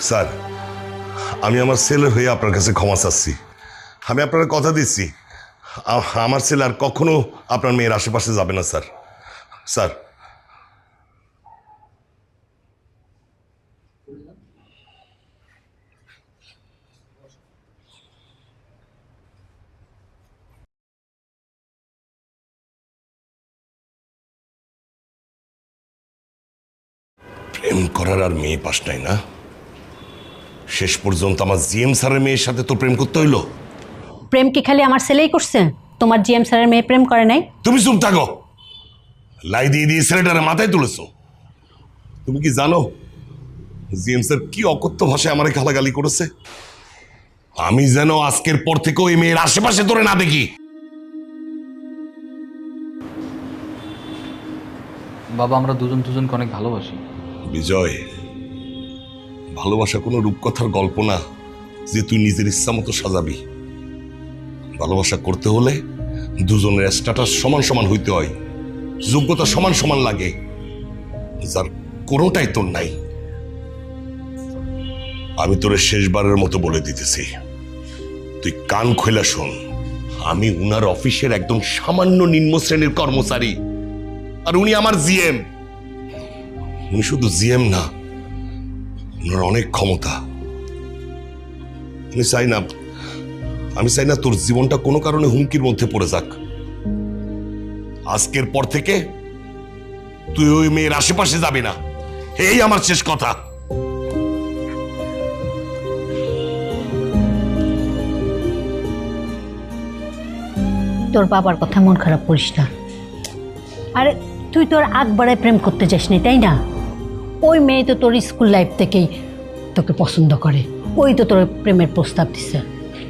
Sir, আমি আমার ছেলের হয়ে আপনার কাছে ক্ষমা চাচ্ছি। আমি আপনার কথা দিচ্ছি, আমার ছেলে আর কখনো আপনার মেয়ের আশেপাশে যাবে না স্যার। স্যার, প্রেম করার আর মেয়ে পাস নাই না? শেষ পর্যন্ত আমার জিএম স্যারের মেয়ের সাথে তো প্রেম করতে হইলো। প্রেম কি খালি আমার ছেলেই করছে? তোমার জিএম স্যারের মেয়ে প্রেম করে নাই? তুমি চুপ থাকো। লাই দিয়ে দিয়ে ছেলেটারে মাথায় তুলেছো। তুমি কি জানো জিএম স্যার কি অকথ্য ভাষায় আমার গালাগালি করেছে? আমি যেন আজকের পর থেকে ওই মেয়ের আশেপাশে তোরে না দেখি। বাবা, আমরা দুজন দুজনকে অনেক ভালোবাসি। বিজয়, ভালোবাসা কোনো রূপকথার গল্প না যে তুই নিজের ইচ্ছা মতো সাজাবি। ভালোবাসা করতে হলে দুজনের স্ট্যাটাস সমান সমান হইতে হয়, যোগ্যতা সমান সমান লাগে, যার কোনোটাই তোর নাই। আমি তোরে শেষবারের মতো বলে দিতেছি, তুই কান খোলা শোন। আমি উনার অফিসের একদম সামান্য নিম্ন শ্রেণীর কর্মচারী, আর উনি আমার জিএম। উনি শুধু জিএম না, ওনার অনেক ক্ষমতা। আমি চাই না তোর জীবনটা কোনো কারণে হুমকির মধ্যে পড়ে যাক। আজকের পর থেকে তুই ওই মেয়ের আশেপাশে যাবি না, এই আমার শেষ কথা। তোর বাবার কথা মন খারাপ করিস না। আরে তুই তোর আগ বাড়ায় প্রেম করতে যাসনি, তাই না? ওই মেয়ে তো তোর স্কুল লাইফ থেকেই তোকে পছন্দ করে, ওই তো তোর প্রেমের প্রস্তাব দিচ্ছে।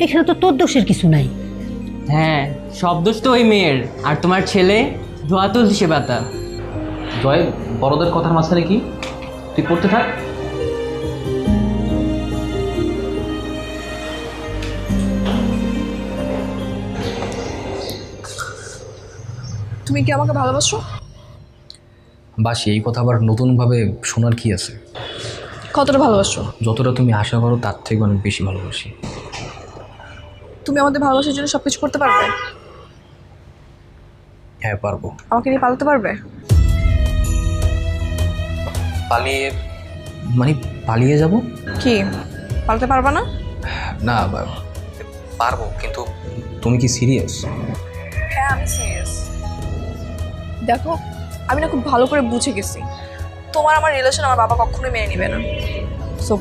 এখানে তো তোর দোষের কিছু নাই। হ্যাঁ, সব দোষ তো ওই মেয়ের। আর তোমার ছেলে ধোয়া তুলছে বাতা। জয়, বড়দের কথার মাঝখানে কি? তুই পড়তে থাক। তুমি কি আমাকে ভালোবাসো? বাসি, এই কথা আবার নতুনভাবে শোনার কি আছে? কতটা ভালোবাসো? যতটা তুমি আশা করো তার থেকে অনেক বেশি ভালোবাসি। তুমি আমাদের ভালোবাসার জন্য সবকিছু করতে পারবে? হ্যাঁ, পারবো। আমাকে নিয়ে পালাতে পারবে? পালিয়ে মানে পালিয়ে যাব? কি পালাতে পারবে না? না, পারবো, কিন্তু তুমি কি সিরিয়াস? হ্যাঁ, আমি সিরিয়াস। দেখো, আমি না খুব ভালো করে বুঝে গেছি তোমার আমার রিলেশন আমার বাবা কখনোই মেনে নেবে না। সো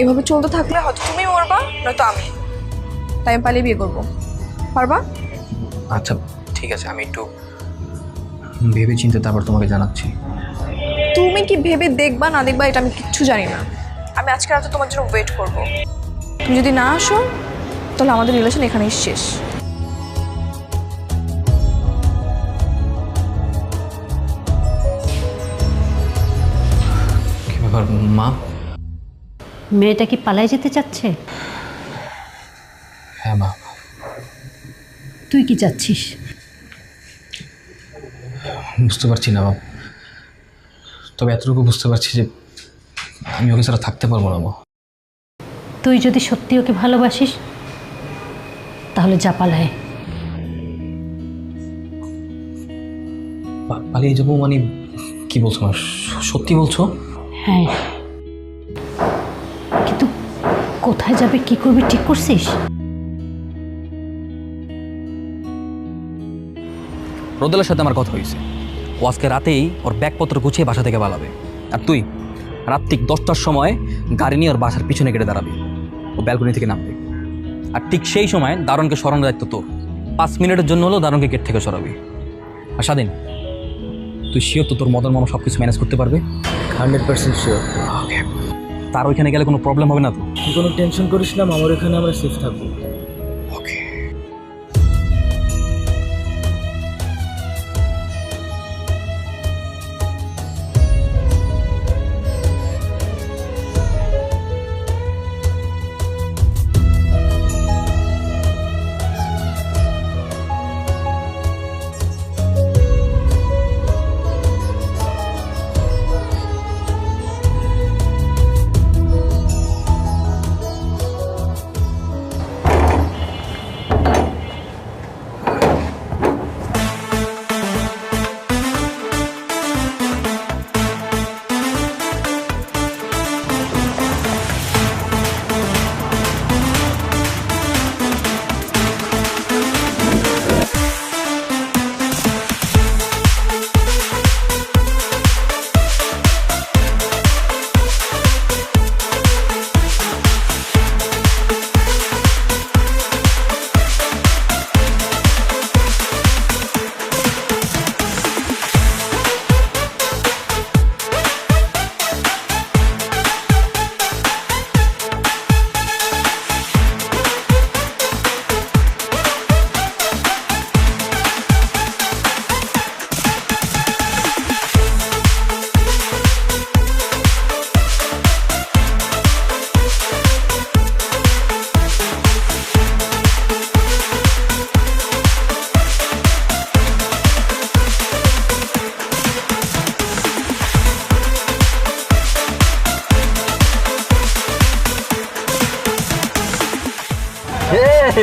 এভাবে চলতে থাকলে হয়তো তুমি মরবা, নয়তো আমি। তাই আমি পালিয়ে বিয়ে করবো। পারবা? আচ্ছা ঠিক আছে, আমি একটু ভেবে চিন্তে তারপর তোমাকে জানাচ্ছি। তুমি কি ভেবে দেখবা না দেখবা এটা আমি কিচ্ছু জানি না। আমি আজকে রাতে তোমার জন্য ওয়েট করব। তুমি যদি না আসো তাহলে আমাদের রিলেশন এখানেই শেষ। কি ব্যাপার মা? মেয়েটা কি পালাই যেতে চাচ্ছে? হ্যাঁ মা। তুই কি চাচ্ছিস? বুঝতে পারছি না মা, তবে এতটুকু বুঝতে পারছি যে আমি ওকে ছাড়া থাকতে পারবো না মা। তুই যদি সত্যি ওকে ভালোবাসিস তাহলে যা পালায়। পালিয়ে যাবো মানে কি বলছো মা? সত্যি বলছো? হ্যাঁ, কিন্তু কোথায় যাবে, কি করবি ঠিক করছিস? রোদেলার সাথে আমার কথা হয়েছে, ও আজকে রাতেই ওর ব্যাগপত্র গুছিয়ে বাসা থেকে পালাবে। আর তুই রাত্রিক 10টার সময় গাড়ি নিয়ে ওর বাসার পিছনে কেটে দাঁড়াবি, ও ব্যালকনি থেকে নামবে। আর ঠিক সেই সময় দারোয়ানকে সরানোর দায়িত্ব তোর। 5 মিনিটের জন্য হলেও দারোয়ানকে গেট থেকে সরাবি। আর স্বাধীন, তুই শিওর তো তোর মদন মামা সব কিছু ম্যানেজ করতে পারবে? 100% শিওর। ওকে, তার ওইখানে গেলে কোনো প্রবলেম হবে না তো? তুই কোনো টেনশন করিস না, আমার এখানে আমরা সেফ থাকবো। ওকে।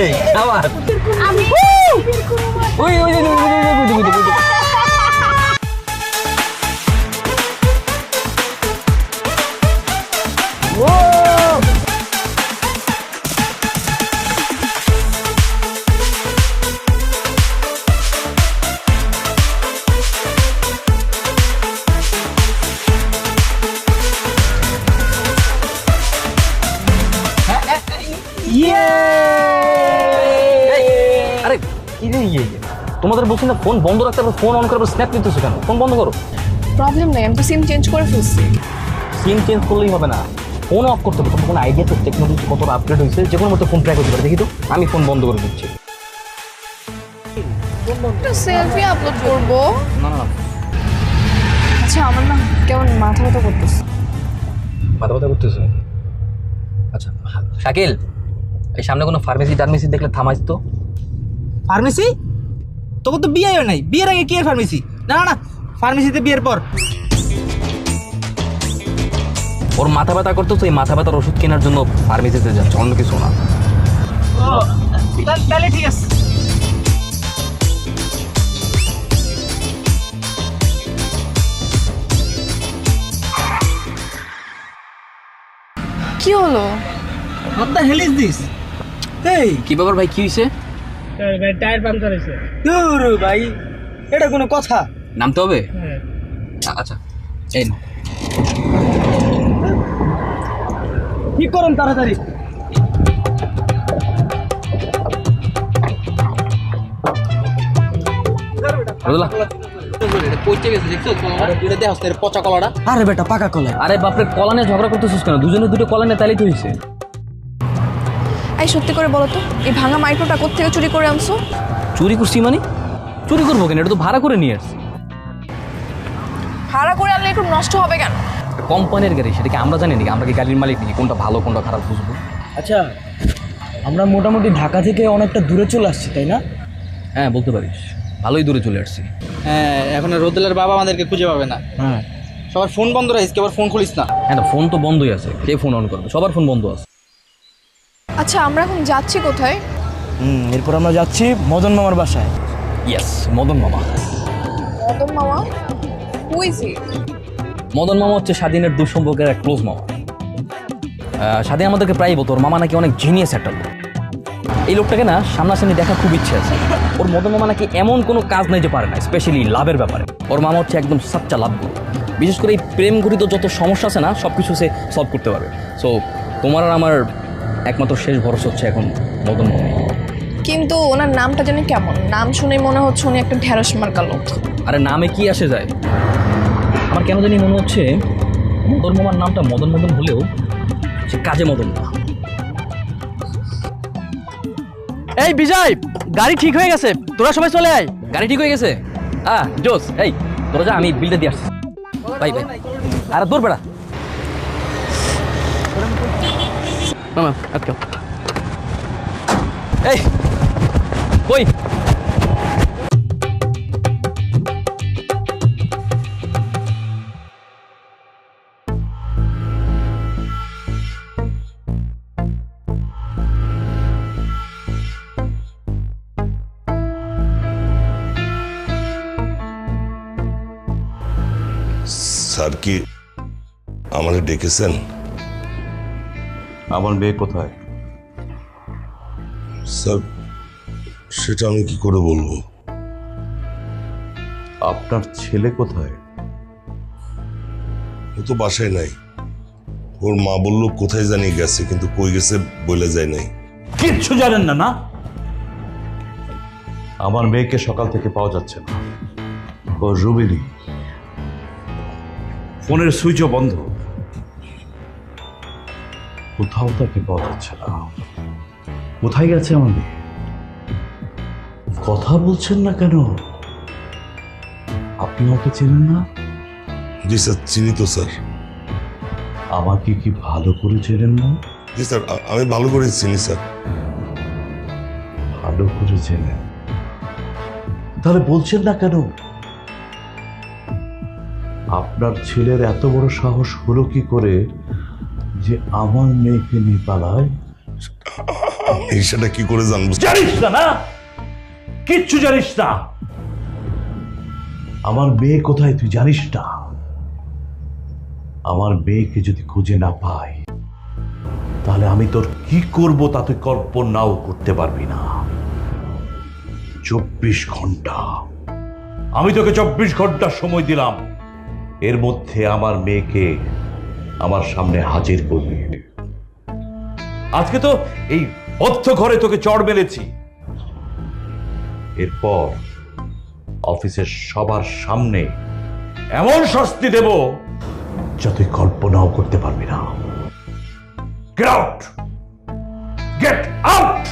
এই আবার ওই ওই ওই, ওই, ওই, ওই, ওই, ওই, ওই, ওই। আরে কি রে তোমাদের বলছি না ফোন বন্ধ রাখতে হবে, ফোন অন করে স্ন্যাপ নিতেছো কেন? ফোন বন্ধ করো। প্রবলেম নেই, আমি তো সিম চেঞ্জ করে ফেলছি। সিম চেঞ্জ করলেই হবে না, ফোন অফ করতে হবে। তোমার কোনো আইডিয়া তো টেকনোলজি কতটা আপডেট হয়েছে, যে কোনো মতো ফোন ট্র্যাক করতে পারে। দেখি তো, আমি ফোন বন্ধ করে দিচ্ছি। একটা সেলফি আপলোড করবো। না না না, আচ্ছা আমার না কেমন মাথা ব্যথা করতেছে। মাথা ব্যথা করতেছে? আচ্ছা শাকিল, এই সামনে কোনো ফার্মেসি টার্মেসি দেখলে থামাইস তো। ফার্মেসি? তোকে তো বিয়ে নাই, বিয়ের আগে কি আর ফার্মেসি? না না না, ফার্মেসিতে বিয়ের পর। ওর মাথা ব্যথা করতো, তো এই মাথা ব্যথার ওষুধ কেনার জন্য ফার্মেসিতে যাচ্ছে, অন্য কিছু না। তাহলে ঠিক আছে। কি হলো? What the hell is this? এই কি ব্যাপার ভাই, কি হয়েছে? টায়ার পাঞ্চার হয়েছে। দূর ভাই, এটা কোনো কথা? নামতে হবে? আচ্ছা এই নাও। ঠিক করুন তাড়াতাড়ি। রোদেলা, আরে বেটা পাকা কলা। আরে বাপরে, কলা নিয়ে ঝগড়া করতেছিস কেন? দুজনে দুটো কলা নিয়ে তাইলেই তো হয়েছে। এই সত্যি করে বলো তো, এই ভাঙা মাইক্রোটা কোত্থেকে চুরি করে আনছো? চুরি করছি মানে? চুরি করবো কেন? এটা তো ভাড়া করে নিয়ে আসছি। ভাড়া করে আনলে একটু নষ্ট হবে কেন? কোম্পানির গাড়ি, সেটা কি আমরা জানি নাকি? আমরা কি গাড়ির মালিক নাকি? কোনটা ভালো কোনটা খারাপ বুঝবো? আচ্ছা, আমরা মোটামুটি ঢাকা থেকে অনেকটা দূরে চলে আসছি, তাই না? হ্যাঁ বলতে পারিস, ভালোই দূরে চলে আসছি। হ্যাঁ, এখন রোদেলার বাবা আমাদেরকে খুঁজে পাবে না। হ্যাঁ। সবার ফোন বন্ধ রাখিস, আবার ফোন খুলিস না। হ্যাঁ, ফোন তো বন্ধই আছে, কে ফোন অন করবে? সবার ফোন বন্ধ আছে। আচ্ছা আমরা এখন যাচ্ছি কোথায়? এরপর আমরা যাচ্ছি মদন মামার বাসায়। ইয়েস, মদন মামা। মদন মামা? Who is he? মদন মামা হচ্ছে স্বাধীনের দুঃসম্পর্কের এক ক্লোজ মামা। স্বাধীন আমাদেরকে প্রায় বলতো ওর মামা নাকি অনেক জিনিয়াস একটা লোক। এই লোকটাকে না সামনাসামনি দেখা খুব ইচ্ছে আছে। ওর মদন মামা নাকি এমন কোনো কাজ নাই যে পারে না, স্পেশালি লাভের ব্যাপারে। ওর মামা হচ্ছে একদম সাচ্চা লাভ গুরু। বিশেষ করে এই প্রেম ঘটিত যত সমস্যা আছে না, সব কিছু সে সলভ করতে পারবে। সো তোমার আর আমার একমাত্র শেষ ভরসা হচ্ছে এখন মদন মামা। কিন্তু ওনার নামটা জানি কেমন, নাম শুনেই মনে হচ্ছে উনি একটা ঢেঁড়স মার্কা লোক। আরে নামে কি আসে যায়? আমার কেন জানি মনে হচ্ছে মদন মামার নামটা মদন মদন হলেও সে কাজে মদন না। এই বিজয়, গাড়ি ঠিক হয়ে গেছে, তোরা সবাই চলে আয়। গাড়ি ঠিক হয়ে গেছে? জোস, এই তোরা যা, আমি বিলটা দিয়ে আসছি। Bye bye. আরে দূর বেড়া মামা, আজকে এই কই? স্যার কি আমারে ডেকেছেন? আমার মেয়ে কোথায়? স্যার সেটা আমি কি করে বলবো? আপনার ছেলে কোথায়? ও তো বাসায় নাই। ওর মা বলল কোথায় জানি গেছে, কিন্তু কই গেছে বলে যায় নাই। কিচ্ছু জানেন না না? আমার মেয়েকে সকাল থেকে পাওয়া যাচ্ছে না। ও রুবিনী, ফোনের সুইচও বন্ধ, কোথাও তাকে পাওয়া যাচ্ছে না। কোথায় গেছে আমার মেয়ে? কথা বলছেন না কেন? আপনি ওকে চেনেন না? জি স্যার, চিনি তো স্যার। আমাকে কি ভালো করে চেনেন না? জি স্যার, আমি ভালো করে চিনি স্যার। ভালো করে চেনেন, তাহলে বলছেন না কেন? আপনার ছেলের এত বড় সাহস হলো কি করে যে আমার মেয়েকে নিয়ে পালায়? এই সেটা কি করে জানবো? জানিস না না, কিচ্ছু জানিস না। আমার মেয়ে কোথায় তুই জানিস না? আমার মেয়েকে যদি খুঁজে না পাই তাহলে আমি তোর কি করব তা তুই কল্পনাও করতে পারবি না। 24 ঘন্টা, আমি তোকে 24 ঘন্টা সময় দিলাম, এর মধ্যে আমার মেয়েকে আমার সামনে হাজির করবি। আজকে তো এই অর্থ ঘরে তোকে চড় মেরেছি, এরপর অফিসের সবার সামনে এমন শাস্তি দেব যা তুই কল্পনাও করতে পারবি না। Get out, get out.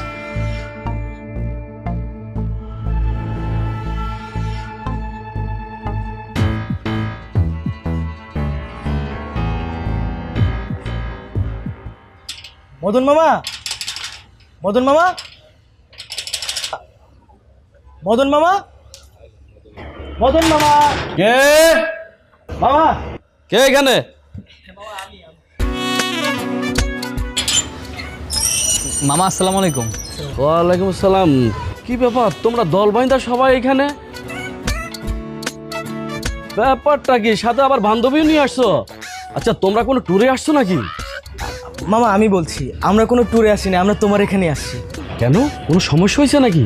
Madan মামা, মদন মামা, মদন মামা, মদন মামা, কে মামা। কে এখানে? মামা আসসালামু আলাইকুম। ওয়ালাইকুম আসসালাম। কি ব্যাপার, তোমরা দল বাইন্দা সবাই এখানে? ব্যাপারটা কি, সাথে আবার বান্ধবীও নিয়ে আসছো? আচ্ছা, তোমরা কোনো ট্যুরে আসছো নাকি? মামা আমি বলছি, আমরা কোনো ট্যুরে আসিনি, আমরা তোমার এখানে আসছি। কেন, কোনো সমস্যা হয়েছে নাকি?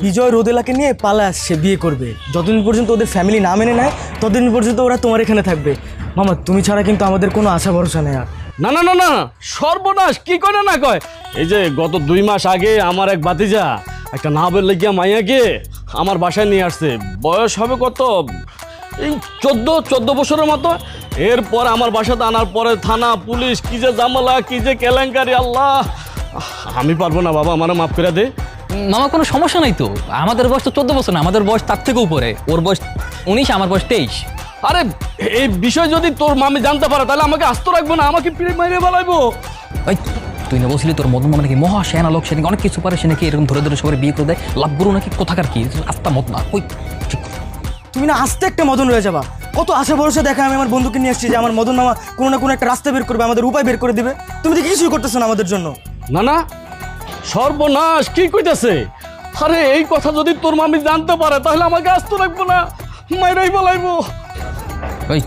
বিজয় রোদেলাকে নিয়ে পালা আসছে, বিয়ে করবে। যতদিন পর্যন্ত ওদের ফ্যামিলি না মেনে নেয় ততদিন পর্যন্ত ওরা তোমার এখানে থাকবে। মামা তুমি ছাড়া কিন্তু আমাদের কোনো আশা ভরসা নেই আর। না না না না, সর্বনাশ, কি করে না কয়। এই যে গত 2 মাস আগে আমার এক ভাতিজা একটা না বের গিয়া মাইয়াকে আমার বাসায় নিয়ে আসছে। বয়স হবে কত, এই 14 বছরের মতো। এরপর আমার বাসাতে আনার পরে থানা পুলিশ, কি যে জামালা, কি যে কেলেঙ্কারি, আল্লাহ, আমি পারবো না বাবা, আমার মাফ করে দে। মামা কোনো সমস্যা নাই তো, আমাদের বয়স তো 14 বছর না, আমাদের বয়স তার থেকেও উপরে। ওর বয়স 19, আমার বয়স 23। আরে এই বিষয় যদি তোর মামি জানতে পারে তাহলে আমাকে আস্ত রাখবো না, আমাকে পিড়ে মাইরে বেলাইবো। ওই তুই না বলছিলি তোর মদন মামা নাকি মহা সেনা লোক, সে নাকি অনেক কিছু পারে, সে নাকি এরকম ধরে ধরে সবাই বিয়ে করে দেয়, লাভ গুরু নাকি কোথাকার কি আস্তা মত না। ওই তুমি না আস্তে একটা মদন রয়ে যাবা। কত আশা ভরসা দেখা আমি আমার বন্ধুকে নিয়ে আসছি যে আমার মদন মামা কোনো না কোনো একটা রাস্তা বের করবে, আমাদের উপায় বের করে দিবে। তুমি তো কিছুই করতেছো না আমাদের জন্য। না না, সর্বনাশ, কি কইতাছে? আরে এই কথা যদি তোর মামি জানতে পারে তাহলে আমাকে আস্ত রাখবো না, মাইরাই বলাইবো। ওই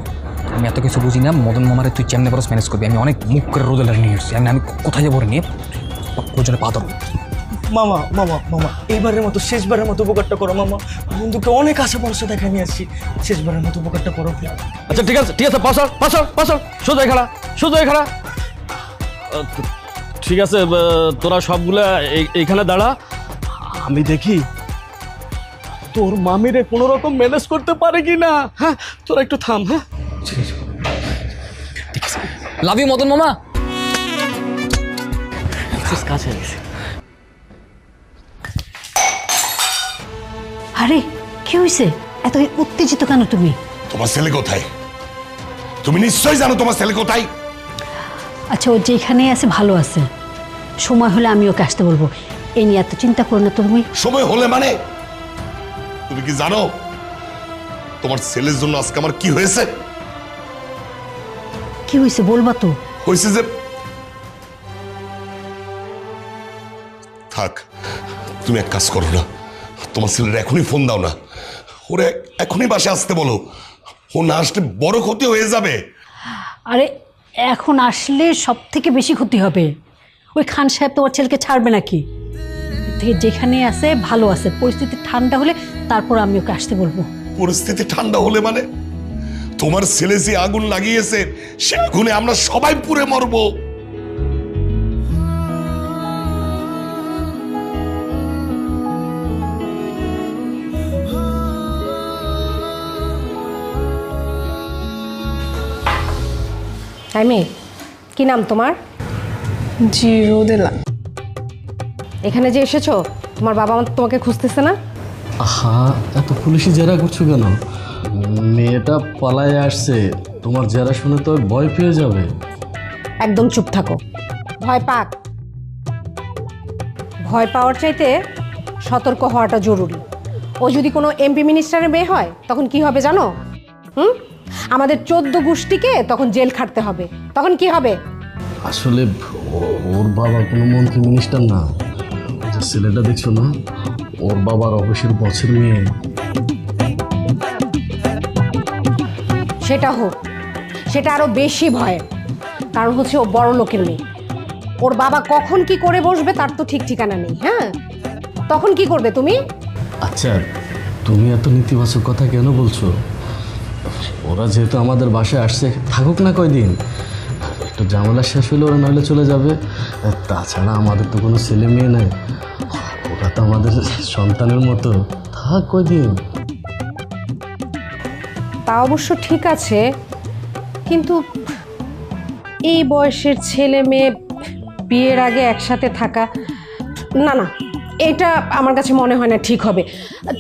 আমি এত কিছু বুঝি না, মদন মামারে তুই চেমনে বরস ম্যানেজ করবি। আমি অনেক মুখ করে রোদে নিয়ে এসেছি, আমি কোথায় যাবো নিয়ে প্রয়োজনে পা ধরবো। মামা মামা মামা এইবারের মতো, শেষবারের মতো উপকারটা করো মামা। বন্ধুকে অনেক আশা ভরসা দেখা নিয়ে আসছি, শেষবারের মতো উপকারটা করো। আচ্ছা ঠিক আছে, ঠিক আছে, পাশাল পাশাল পাশাল, সোজা খাড়া, সোজা খাড়া। ঠিক আছে, তোরা সবগুলা এইখানে দাঁড়া, আমি দেখি তোর মামিরে কোনো রকম ম্যানেজ করতে পারে কি না। হ্যাঁ, তোরা একটু থাম। হ্যাঁ, লাভ ইউ মদন মামা। কাছে গেছে। আরে কি হয়েছে, এত উত্তেজিত কেন তুমি? তোমার ছেলে কোথায়? তুমি নিশ্চয়ই জানো তোমার ছেলে কোথায়। আচ্ছা, ও যেখানে আছে ভালো আছে, সময় হলে আমি ওকে আসতে বলবো। এই নিয়ে এত চিন্তা করো না তো তুমি। সময় হলে মানে? তুমি কি জানো তোমার ছেলের জন্য আজকে আমার কি হয়েছে? কি হয়েছে বলবা তো? হয়েছে যে, থাক, তুমি এক কাজ করো না, তোমার ছেলের এখনই ফোন দাও না, ওরে এখনই বাসে আসতে বলো। ও না আসলে বড় ক্ষতি হয়ে যাবে। আরে এখন আসলে সব থেকে বেশি ক্ষতি হবে। ওই খান সাহেব তোমার ছেলেকে ছাড়বে নাকি? থেকে যেখানে আছে ভালো আছে, পরিস্থিতি ঠান্ডা হলে তারপর আমি ওকে আসতে বলবো। পরিস্থিতি ঠান্ডা হলে মানে? তোমার ছেলে যে আগুন লাগিয়েছে সে আগুনে আমরা সবাই পুড়ে মরবো। মেয়ে, কি নাম তোমার? জি, রোদেলা। এখানে যে এসেছো, তোমার বাবা মা তোমাকে খুঁজতেছে না? আহা, এত পুলিশি জেরা করছো কেন? মেয়েটা পালায় আসছে, তোমার জেরা শুনে তো ভয় পেয়ে যাবে। একদম চুপ থাকো। ভয় পাক, ভয় পাওয়ার চাইতে সতর্ক হওয়াটা জরুরি। ও যদি কোনো এমপি মিনিস্টারের মেয়ে হয় তখন কি হবে জানো? আমাদের 14 গোষ্ঠীকে তখন জেল খাটতে হবে। তখন কি হবে? আসলে ওর বাবা কোনো মন্ত্রী মিনিস্টার না, যে ছেলেটা দেখছো না, ওর বাবার অফিসের বছর মেয়ে। সেটা হোক, সেটা আরো বেশি ভয়ের, কারণ হচ্ছে ও বড় লোকের মেয়ে। ওর বাবা কখন কি করে বসবে তার তো ঠিক ঠিকানা নেই। হ্যাঁ, তখন কি করবে তুমি? আচ্ছা, তুমি এত নেতিবাচক কথা কেন বলছো? ওরা যেহেতু আমাদের বাসায় আসছে, থাকুক না কয়দিন, একটু ঝামেলা শেষ হলে ওরা নইলে চলে যাবে। আর তাছাড়া আমাদের তো কোনো ছেলে মেয়ে নেই, ওরা তো আমাদের সন্তানের মতো, থাক কয়দিন। তা অবশ্য ঠিক আছে, কিন্তু এই বয়সের ছেলে মেয়ে বিয়ের আগে একসাথে থাকা, না না, এটা আমার কাছে মনে হয় না ঠিক হবে।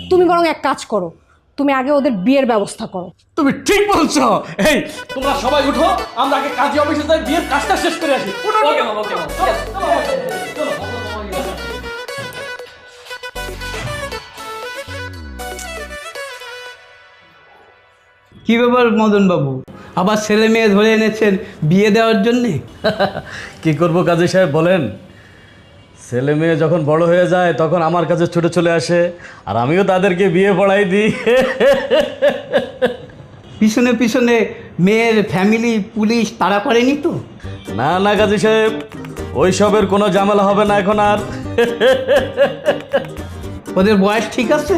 তুমি বরং এক কাজ করো, তুমি আগে ওদের বিয়ের ব্যবস্থা করো। তুমি ঠিক বলছো। এই তোমরা সবাই উঠো, আমরা আগে কাজী অফিসে যাই, বিয়ের কাজটা শেষ করে আসি। কি ব্যাপার মদন বাবু, আবার ছেলে মেয়ে ধরে এনেছেন বিয়ে দেওয়ার জন্যে? কি করব কাজী সাহেব বলেন? ছেলে মেয়ে যখন বড় হয়ে যায় তখন আমার কাছে ছুটে চলে আসে, আর আমিও তাদেরকে বিয়ে পড়াই দিই। পিছনে পিছনে মেয়ের ফ্যামিলি পুলিশ তাড়া করেনি তো? না না কাজী সাহেব, ওইসবের কোনো ঝামেলা হবে না এখন আর। ওদের বয়স ঠিক আছে?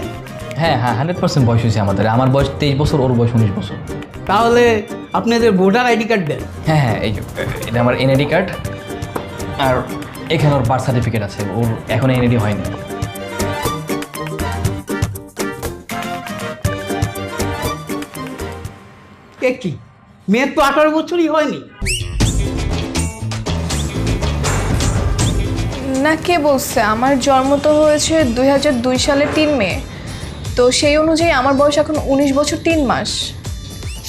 হ্যাঁ হ্যাঁ, 100% বয়স হয়েছে আমাদের। আমার বয়স 23 বছর, ওর বয়স 19 বছর। তাহলে আপনাদের ভোটার আইডি কার্ড দেন। হ্যাঁ হ্যাঁ, এই যে এটা আমার এনআইডি কার্ড, আর এখানে ওর বার্থ সার্টিফিকেট আছে। ওর এখন এনআইডি হয়নি। এ কি, মেয়ের তো 18 বছরই হয়নি? না, কে বলছে? আমার জন্ম তো হয়েছে 2002 সালের 3 মে, তো সেই অনুযায়ী আমার বয়স এখন 19 বছর 3 মাস।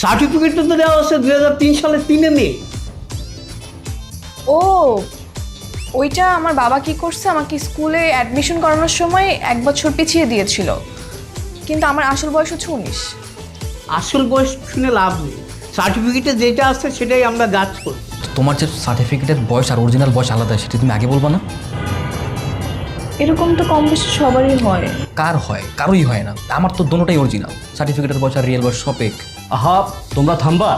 সার্টিফিকেটটা তো দেওয়া হচ্ছে 2003 সালের 3 মে। ও, ওইটা আমার বাবা কি করছে, আমাকে স্কুলে অ্যাডমিশন করানোর সময় 1 বছর পিছিয়ে দিয়েছিল, কিন্তু আমার আসল বয়স হচ্ছে 19। আসল বয়স শুনে লাভ নেই, সার্টিফিকেটে যেটা আছে সেটাই আমরা যাচ করি। তোমার যে সার্টিফিকেটের বয়স আর অরিজিনাল বয়স আলাদা, সেটা তুমি আগে বলবা না? এরকম তো কম বেশি সবারই হয়। কার হয়? কারোই হয় না। আমার তো দুটোটাই অরিজিনাল, সার্টিফিকেটের বয়স আর রিয়েল বয়স সব এক। আহা, তোমরা থামবা,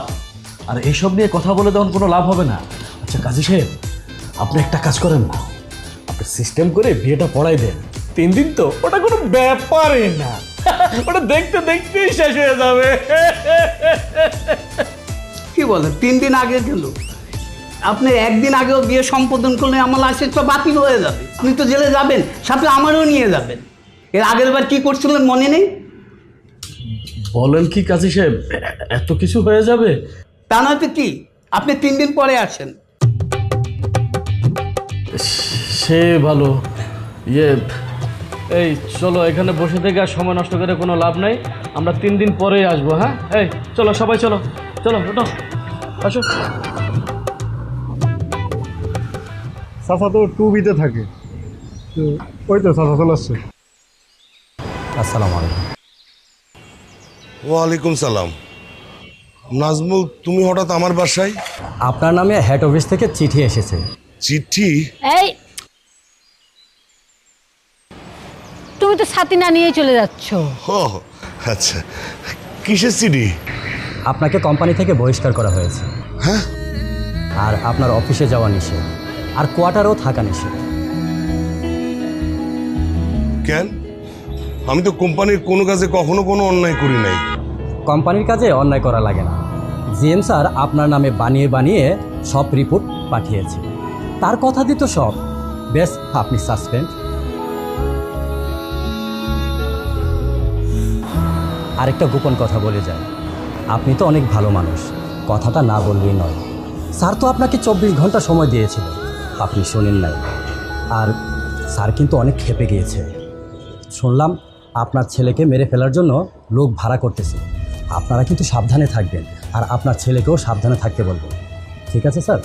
আর এইসব নিয়ে কথা বলে তখন কোনো লাভ হবে না। আচ্ছা কাজী সাহেব, আপনি একটা কাজ করেন না, আপনি সিস্টেম করে বিয়েটা পড়াই দেন। 3 দিন তো ওটা কোনো ব্যাপারই না, ওটা দেখতে দেখতেই শেষ হয়ে যাবে। কি বলে 3 দিন আগে গেল? আপনি একদিন আগেও বিয়ে সম্পাদন করলে আমার লাইসেন্স তো বাতিল হয়ে যাবে। আপনি তো জেলে যাবেন, সাথে আমারও নিয়ে যাবেন। এর আগের বার কি করছিলেন মনে নেই? বলেন কি কাজী সাহেব, এত কিছু হয়ে যাবে? তা নয়তো কি, আপনি 3 দিন পরে আসেন। সে ভালো। এই চলো, এখানে বসে থেকে আর সময় নষ্ট করে কোনো লাভ নাই, আমরা 3 দিন পরেই আসবো। হ্যাঁ, এই চলো সবাই, চলো চলো, ওঠো, আসো। চাচা তো 2B-তে থাকে, তো ওই তো চাচা চলে আসছে। আসসালামু আলাইকুম। ওয়ালাইকুম সালাম। নাজমুল, তুমি হঠাৎ আমার বাসায়? আপনার নামে হেড অফিস থেকে চিঠি এসেছে। চিঠি? এই, তুমি তো ছাতি না নিয়ে চলে যাচ্ছ। ও আচ্ছা, কিসের চিঠি? আপনাকে কোম্পানি থেকে বহিষ্কার করা হয়েছে। হ্যাঁ? আর আপনার অফিসে যাওয়া নিষেধ, আর কোয়ার্টারেও থাকা নিষেধ। কেন? আমি তো কোম্পানির কোনো কাজে কখনো কোনো অন্যায় করি নাই। কোম্পানির কাজে অন্যায় করা লাগে না। জিএম স্যার আপনার নামে বানিয়ে বানিয়ে সব রিপোর্ট পাঠিয়েছে, তার কথা দিত সব। বেশ, আপনি সাসপেন্ড। আরেকটা গোপন কথা বলে যায়, আপনি তো অনেক ভালো মানুষ, কথাটা না বললেই নয়। স্যার তো আপনাকে 24 ঘন্টা সময় দিয়েছিল, আপনি শোনেন নাই। আর স্যার কিন্তু অনেক ক্ষেপে গিয়েছে। শুনলাম আপনার ছেলেকে মেরে ফেলার জন্য লোক ভাড়া করতেছে। আপনারা কিন্তু সাবধানে থাকবেন, আর আপনার ছেলেকেও সাবধানে থাকতে বলবেন। ঠিক আছে স্যার,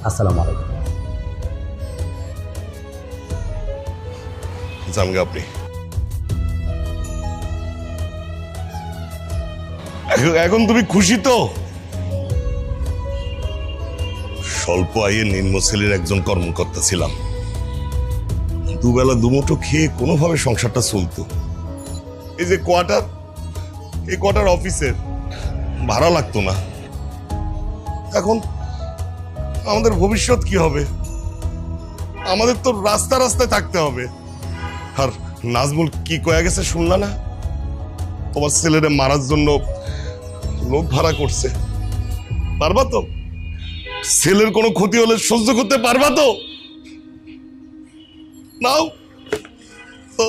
আসসালামু আলাইকুম। জানগে আপনি এখন তুমি খুশি তো? স্বল্প আয়ে নিম্ন শ্রেণীর একজন কর্মকর্তা ছিলাম। দুবেলা দুমুঠো খেয়ে কোনোভাবে সংসারটা চলতো। এই যে কোয়ার্টার, এই কোয়ার্টার অফিসের ভাড়া লাগতো না। এখন আমাদের ভবিষ্যৎ কি হবে? আমাদের তো রাস্তা রাস্তায় থাকতে হবে। আর নাজমুল কি কয়ে গেছে শুনলা না? তোমার ছেলেরে মারার জন্য লোক ভাড়া করছে। পারবা তো? ছেলের কোনো ক্ষতি হলে সহ্য করতে পারবা তো? নাও,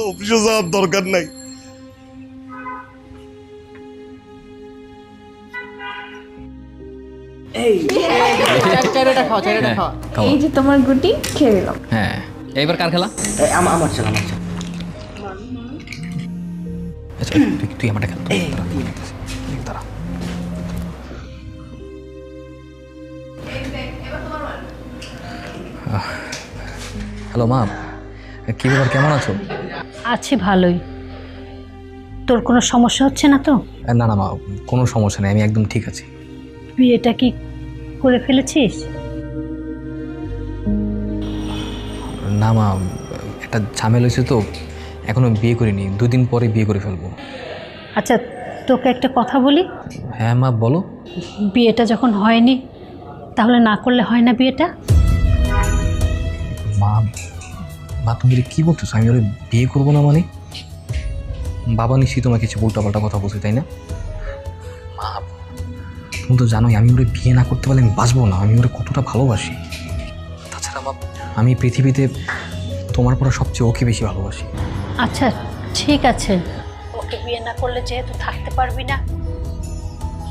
অফিসে যাওয়ার দরকার নাই। এই যে তোমার গুটি খেয়ে দিলাম। হ্যাঁ, এইবার কার খেলা? আমার ছেলে আমার ছেলে। আচ্ছা, তুই আমারটা খেল। দাঁড়া। হ্যালো মা, কি ব্যাপার, কেমন আছো? আছি ভালোই। তোর কোনো সমস্যা হচ্ছে না তো? না না মা, কোনো সমস্যা নেই, আমি একদম ঠিক আছি। বিয়েটা কি করে ফেলেছিস? না মা, একটা ঝামেলা হয়েছে তো, এখনো বিয়ে করিনি, 2 দিন পরে বিয়ে করে ফেলবো। আচ্ছা, তোকে একটা কথা বলি। হ্যাঁ মা, বলো। বিয়েটা যখন হয়নি, তাহলে না করলে হয় না বিয়েটা? মা, মা তুমি কি বলতেছো? আমি ওরে বিয়ে করবো না মানে? বাবা নিশ্চয়ই তোমাকে কিছু উল্টাপাল্টা কথা বলছে, তাই না? মা, তুমি তো জানোই আমি ওরে বিয়ে না করতে পারলে আমি বাঁচবো না। আমি ওরে কতটা ভালোবাসি। তাছাড়া মা, আমি পৃথিবীতে তোমার পরে সবচেয়ে ওকে বেশি ভালোবাসি। আচ্ছা ঠিক আছে, ওকে বিয়ে না করলে যেহেতু থাকতে পারবি না,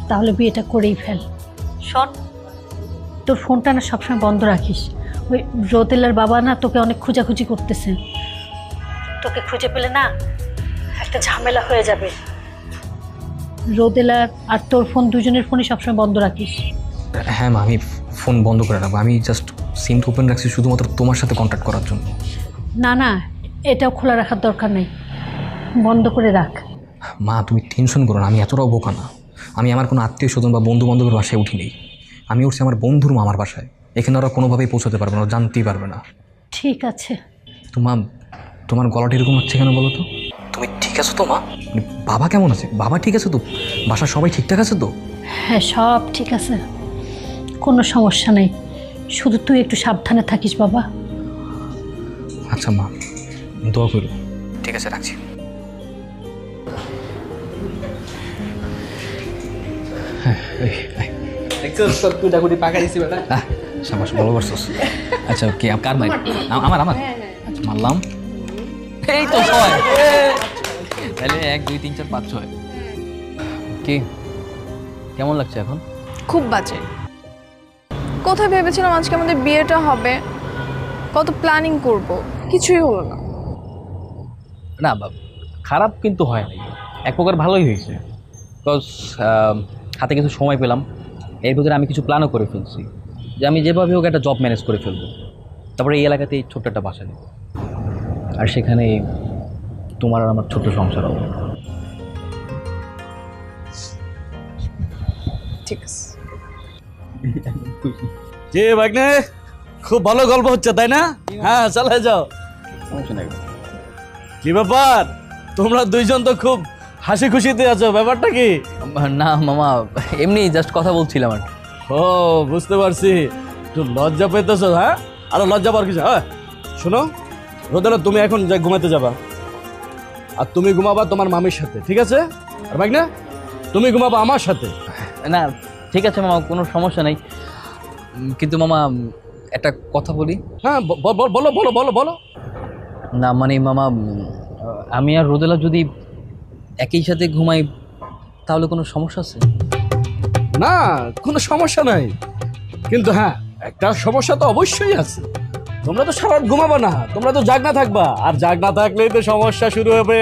তাহলে বিয়েটা করেই ফেল। শোন, তোর ফোনটা না সবসময় বন্ধ রাখিস। ওই রোদেলার বাবা না তোকে অনেক খোঁজাখুঁজি করতেছে। তোকে খুঁজে পেলে না একটা ঝামেলা হয়ে যাবে। রোদেলার আর তোর ফোন, দুজনের ফোনই সবসময় বন্ধ রাখিস। হ্যাঁ মা, আমি ফোন বন্ধ করে রাখবো। আমি জাস্ট সিমটা ওপেন রাখছি শুধুমাত্র তোমার সাথে কন্ট্যাক্ট করার জন্য। না না, এটাও খোলা রাখার দরকার নেই, বন্ধ করে রাখ। মা তুমি টেনশন করো না, আমি এতটাও বোকা না। আমি আমার কোনো আত্মীয় স্বজন বা বন্ধু বান্ধবের বাসায় উঠি নেই। আমি উঠছি আমার বন্ধুর মামার বাসায়। এখানে ওরা কোনোভাবেই পৌঁছাতে পারবে না, জানতেই পারবে না। ঠিক আছে। তো মা, তোমার গলাটা এরকম হচ্ছে কেন বলো তো? তুমি ঠিক আছো তো মা? বাবা কেমন আছে? বাবা ঠিক আছে তো? বাসার সবাই ঠিকঠাক আছে তো? হ্যাঁ, সব ঠিক আছে, কোনো সমস্যা নেই। শুধু তুই একটু সাবধানে থাকিস বাবা। আচ্ছা মা, দোয়া করো। ঠিক আছে, রাখছি। সাবাস, ভালো করছিস। আচ্ছা কি কার মাই? আমার আচ্ছা, মারলাম। এই তো 6। তাহলে 1 2 3 4 5 6। কি কেমন লাগছে এখন? খুব বাজে। কোথায় ভেবেছিলাম আজকে আমাদের বিয়েটা হবে, কত প্ল্যানিং করব, কিছুই হলো না। না বাবা, খারাপ কিন্তু হয় নাই, এক প্রকার ভালোই হয়েছে। বিকজ হাতে কিছু সময় পেলাম, এর ভিতরে আমি কিছু প্ল্যানও করে ফেলছি যে আমি যেভাবে হোক একটা জব ম্যানেজ করে ফেলবো। তারপরে এই এলাকাতে এই ছোট্ট একটা বাসা নেব, আর সেখানে তোমার আর আমার ছোট্ট সংসার হবে। ঠিক আছে। যে ভাগ্নে, খুব ভালো গল্প হচ্ছে তাই না? হ্যাঁ, চলে যাও। কি ব্যাপার, তোমরা দুইজন তো খুব হাসি খুশিতে আছো, ব্যাপারটা কি? না মামা, এমনি জাস্ট কথা বলছিলাম আর। ও বুঝতে পারছি, একটু লজ্জা পেতেছো। হ্যাঁ, আরো লজ্জা পাওয়ার কিছু। হ্যাঁ শোনো রোদেলা, তুমি এখন যাই ঘুমাতে যাবা, আর তুমি ঘুমাবা তোমার মামির সাথে, ঠিক আছে? আর ভাগ্নে, তুমি ঘুমাবা আমার সাথে। না ঠিক আছে মামা, কোনো সমস্যা নেই। কিন্তু মামা একটা কথা বলি। হ্যাঁ বলো বলো বলো বলো। না মানে মামা, আমি আর রোদেলা যদি একই সাথে ঘুমাই তাহলে কোনো সমস্যা আছে? না, কোনো সমস্যা নাই, কিন্তু হ্যাঁ একটা সমস্যা তো অবশ্যই আছে। তোমরা তো সারা রাত ঘুমাবা না, তোমরা তো জাগনা থাকবা, আর জাগনা থাকলেই তো সমস্যা শুরু হবে।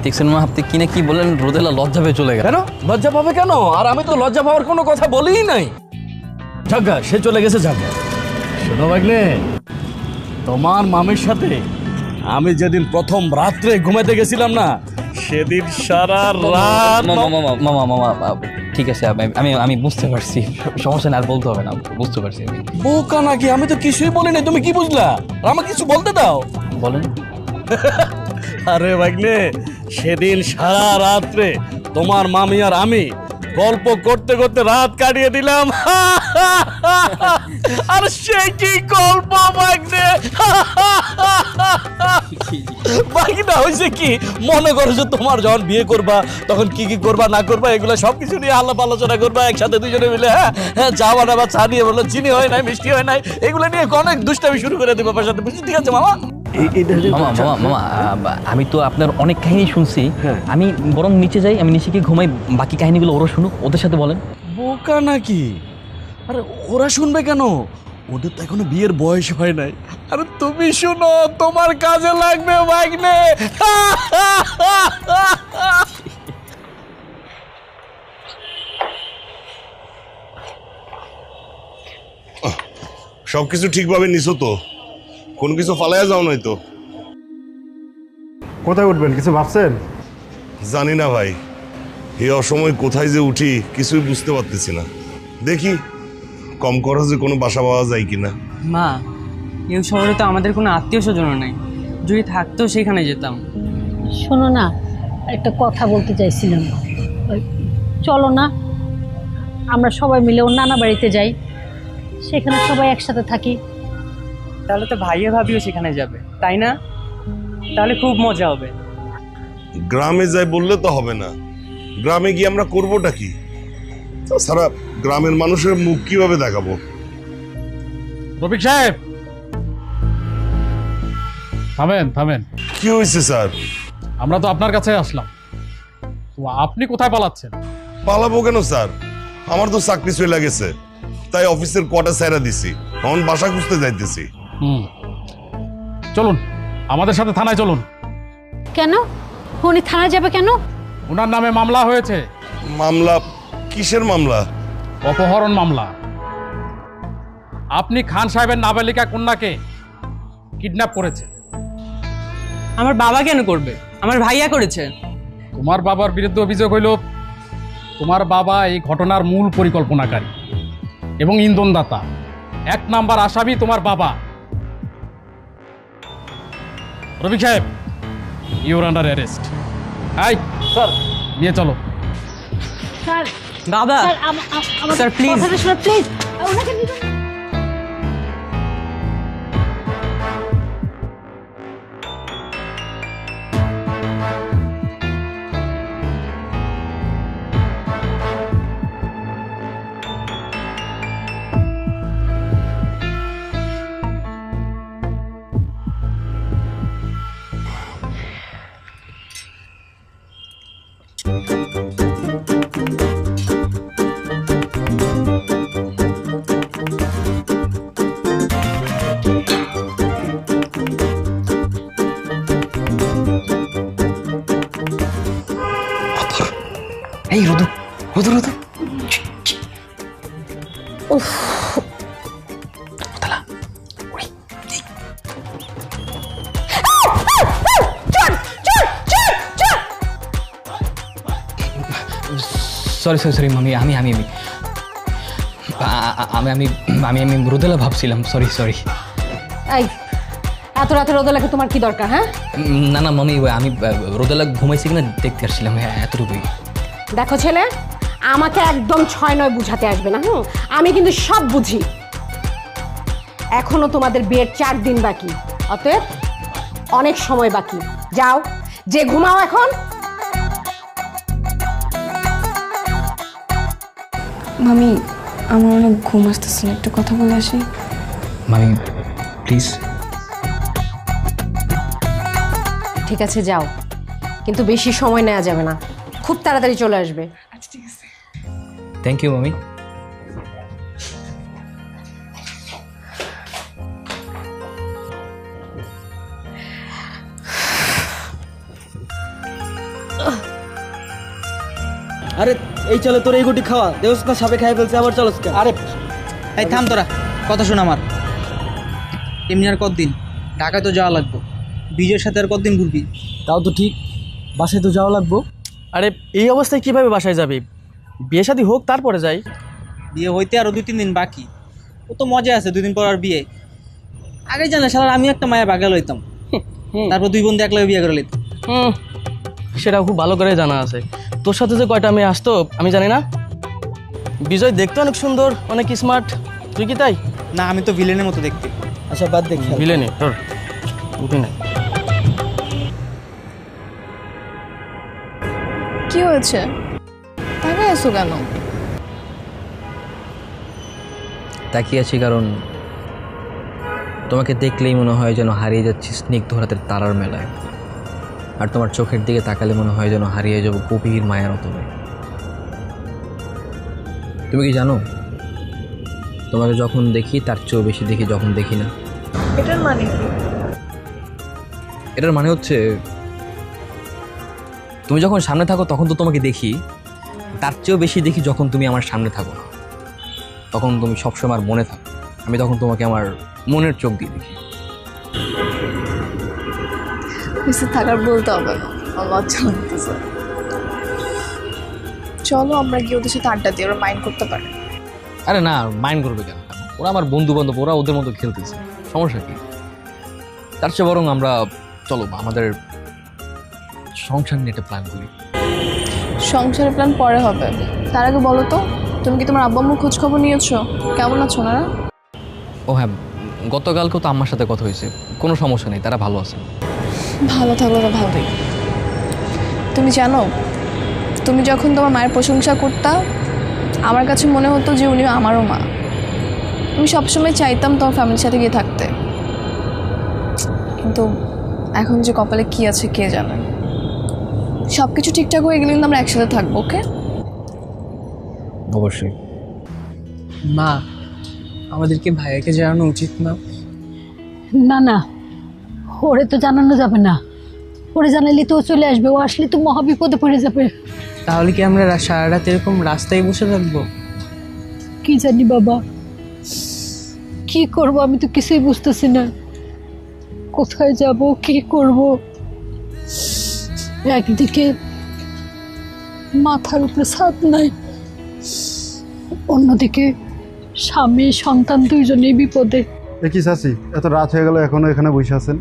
দেখছেন মা, আপনি কি না কি বললেন, রোদেলা লজ্জা পেয়ে চলে গেল। কেন লজ্জা পাবে কেন? আর আমি তো লজ্জা পাওয়ার কোনো কথা বলিই নাই। জাগা, সে চলে গেছে জাগা। শোনো ভাগ্নে, তোমার মামির সাথে আমি যেদিন প্রথম রাত্রে ঘুমাতে গেছিলাম না, সেদিন সারা রাত মামা ঠিক আছে আমি আমি বুঝতে পারছি, সমস্যা না, আর বলতে হবে না, বুঝতে পারছি আমি। বোকা নাকি? আমি তো কিছুই বলিনি, তুমি কি বুঝলা? আমাকে কিছু বলতে দাও। বলেন। আরে ভাগ্নে, সেদিন সারা রাত্রে তোমার মামি আর আমি গল্প করতে করতে রাত কাটিয়ে দিলাম। আর সে কি গল্প ভাগ্নে! বাকিটা হয়েছে কি, মনে করো যে তোমার যখন বিয়ে করবা তখন কি কি করবা না করবা এগুলো সবকিছু নিয়ে আলাপ আলোচনা করবা একসাথে দুজনে মিলে। হ্যাঁ, চা বানাবা, চা নিয়ে বললো চিনি হয় নাই, মিষ্টি হয় নাই, এগুলো নিয়ে অনেক দুষ্টামি শুরু করে দেবো বাবার সাথে। বুঝছি? ঠিক আছে মামা? মামা আমি তো আপনার অনেক কাহিনী শুনছি, আমি বরং নিচে যাই, আমি নিচে গিয়ে ঘুমাই, বাকি কাহিনীগুলো ওরা শুনুক, ওদের সাথে বলেন। বোকা নাকি? আরে ওরা শুনবে কেন? ওদের তো এখনো বিয়ের বয়স হয় নাই। আরে তুমি শুনো, তোমার কাজে লাগবে ভাগ্নে। সবকিছু ঠিকভাবে নিছো তো? কোনো কিছু ফালাইয়া যাও নাই তো? কোথায় উঠবেন কিছু ভাবছেন? জানি না ভাই, এই অসময় কোথায় যে উঠি কিছুই বুঝতে পারতেছি না। দেখি কম খরচে কোনো বাসা পাওয়া যায় কিনা। মা, এই শহরে তো আমাদের কোনো আত্মীয় স্বজনও নাই, যদি থাকতেও সেখানে যেতাম। শোনো না, একটা কথা বলতে চাইছিলাম। ওই, চলো না আমরা সবাই মিলে ওর নানা বাড়িতে যাই, সেখানে সবাই একসাথে থাকি। তাহলে তো ভাইয়া ভাবিও সেখানে যাবে, তাই না? তাহলে খুব মজা হবে। গ্রামে যাই বললে তো হবে না, গ্রামে গিয়ে আমরা করবোটা কি? তাছাড়া গ্রামের মানুষের মুখ কিভাবে দেখাবো? রফিক সাহেব, থামেন থামেন। কি হয়েছে স্যার? আমরা তো আপনার কাছে আসলাম, তো আপনি কোথায় পালাচ্ছেন? পালাবো কেন স্যার? আমার তো চাকরি চলে গেছে, তাই অফিসের কোয়ার্টার ছেড়ে দিছি, এখন বাসা খুঁজতে যাইতেছি। চলুন আমাদের সাথে থানায় চলুন। কেন? উনি থানায় যাবে কেন? ওনার নামে মামলা হয়েছে। মামলা? কিসের মামলা? অপহরণ মামলা। আপনি খান সাহেবের নাবালিকা কন্যাকে কিডন্যাপ করেছে। আমার বাবা কেন করবে? আমার ভাইয়া করেছে। তোমার বাবার বিরুদ্ধে অভিযোগ হইল তোমার বাবা এই ঘটনার মূল পরিকল্পনাকারী এবং ইন্ধনদাতা। 1 নাম্বার আসামি তোমার বাবা। রফিক সাহেব, your under arrest. Hi sir, নিয়ে চলো। স্যার, দাদা, স্যার প্লিজ, প্লিজ ওনাকে নিয়ে এই রোদু রোদু রোদু, সরি সরি সরি মামি, আমি আমি আমি আমি আমি আমি আমি রোদেলা ভাবছিলাম, সরি সরি। এই এত রাতে রোদেলাকে তোমার কি দরকার? হ্যাঁ না না মামি, আমি রোদেলা ঘুমাইছি কিনা দেখতে আসছিলাম, হ্যাঁ এতটুকুই। দেখো ছেলে, আমাকে একদম 6-9 বুঝাতে আসবে না। আমি কিন্তু সব বুঝি। এখনো তোমাদের বিয়ের 4 দিন বাকি, অতএব অনেক সময় বাকি। যাও, যে ঘুমাও এখন। মামি, আমার অনেক ঘুম আসতেছে না, একটু কথা বলে আসি। মামি প্লিজ। ঠিক আছে যাও, কিন্তু বেশি সময় নেওয়া যাবে না, খুব তাড়াতাড়ি চলে আসবে। আচ্ছা ঠিক আছে। থ্যাংক ইউ মামি। আরে এই চলো, তোর এই গুটি খাওয়া দেওস না, সাপে খাই ফেলছে, আবার চলস কেন? আরে এই থাম তোরা, কথা শোন আমার। এমনি আর কতদিন ঢাকায় তো যাওয়া লাগবে, বিজয়ের সাথে আর কতদিন ঘুরবি? তাও তো ঠিক, বাসায় তো যাওয়া লাগবো। আরে এই অবস্থায় কিভাবে বাসায় যাবে? বিয়ে শাদী হোক তারপরে যাই। বিয়ে হইতে আরও 2-3 দিন বাকি। ও তো মজা আছে, 2 দিন পর আর বিয়ে। আগে জানা শালার আমি একটা মায়া বাগা লইতাম, তারপর 2 বন্ধু একলা বিয়ে করে লইতাম। সেটা খুব ভালো করে জানা আছে। তোর সাথে যে কয়টা মেয়ে আসতো আমি জানি না। বিজয় দেখতে অনেক সুন্দর, অনেক স্মার্ট, তুই কি তাই? না, আমি তো ভিলেনের মতো দেখতে। আচ্ছা বাদ দেখি। ভিলেনি তোর উঠি না। কি হয়েছে, তাকায় আছো কেন? তাকিয়ে আছি কারণ তোমাকে দেখলেই মনে হয় যেন হারিয়ে যাচ্ছি স্নিগ্ধ রাতের তারার মেলায়, আর তোমার চোখের দিকে তাকালে মনে হয় যেন হারিয়ে যাব গভীর মায়ার অতলে। তুমি কি জানো, তোমাকে যখন দেখি তার চেয়েও বেশি দেখি যখন দেখি না। এটার মানে কি? এটার মানে হচ্ছে তুমি যখন সামনে থাকো তখন তো তোমাকে দেখি, তার চেয়েও বেশি দেখি যখন তুমি আমার সামনে থাকো না। তখন তুমি সবসময় আমার মনে থাকো, আমি তখন তোমাকে আমার মনের চোখ দিয়ে দেখি। বেশি থাকার বলতে হবে না, আমার লজ্জা লাগতেছে। চলো আমরা গিয়ে ওদের সাথে আড্ডা দিই, ওরা মাইন্ড করতে পারে। আরে না, মাইন্ড করবে কেন? ওরা আমার বন্ধু বান্ধব, ওরা ওদের মতো খেলতেছে, সমস্যা কি? তার চেয়ে বরং আমরা চলো আমাদের সংসার নিয়ে একটা প্ল্যান করি। সংসারের প্ল্যান পরে হবে, তার আগে বলো তো, তুমি কি তোমার আব্বা আম্মুর খোঁজ খবর নিয়েছো? কেমন আছো না? ও হ্যাঁ, গতকালকেও তো আম্মার সাথে কথা হয়েছে, কোনো সমস্যা নেই, তারা ভালো আছে। ভালো থাকলো তো ভালোই। তুমি জানো, তুমি যখন তোমার মায়ের প্রশংসা করতা, আমার কাছে মনে হতো যে উনি আমারও মা। আমি সবসময় চাইতাম তোমার ফ্যামিলির সাথে গিয়ে থাকতে, কিন্তু এখন যে কপালে কি আছে কে জানে। সব কিছু ঠিকঠাক হয়ে গেলে কিন্তু আমরা একসাথে থাকবো, ওকে? অবশ্যই। মা, আমাদেরকে ভাইয়াকে জানানো উচিত না? না না, ওরে তো জানানো যাবে না। ওরে জানালে তো ও চলে আসবে, ও আসলে তো মহাবিপদে পড়ে যাবে। তাহলে কি আমরা সারা রাত এরকম রাস্তায় বসে থাকবো? কি জানি বাবা, কি করব আমি তো কিছুই বুঝতেছি না। কোথায় যাব, কি করব? একদিকে মাথার উপরে ছাদ নাই, অন্যদিকে স্বামী সন্তান দুইজনেই বিপদে। কি চাচি, এত রাত হয়ে গেল এখনো এখানে বসে আছেন?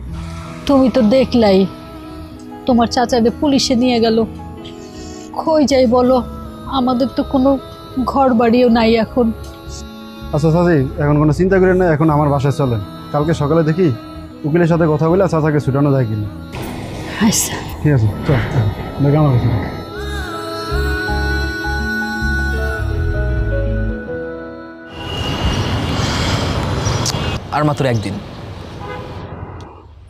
তুমি তো দেখলাই তোমার চাচাকে পুলিশে নিয়ে গেল। কই যাই বলো, আমাদের তো কোনো ঘর বাড়িও নাই এখন। আচ্ছা চাচি, এখন কোনো চিন্তা করেন না, এখন আমার বাসায় চলেন। কালকে সকালে দেখি উকিলের সাথে কথা বলে চাচাকে ছুটানো যায় কিনা। আচ্ছা ঠিক আছে, চল দেখে আমার কাছে। আর মাত্র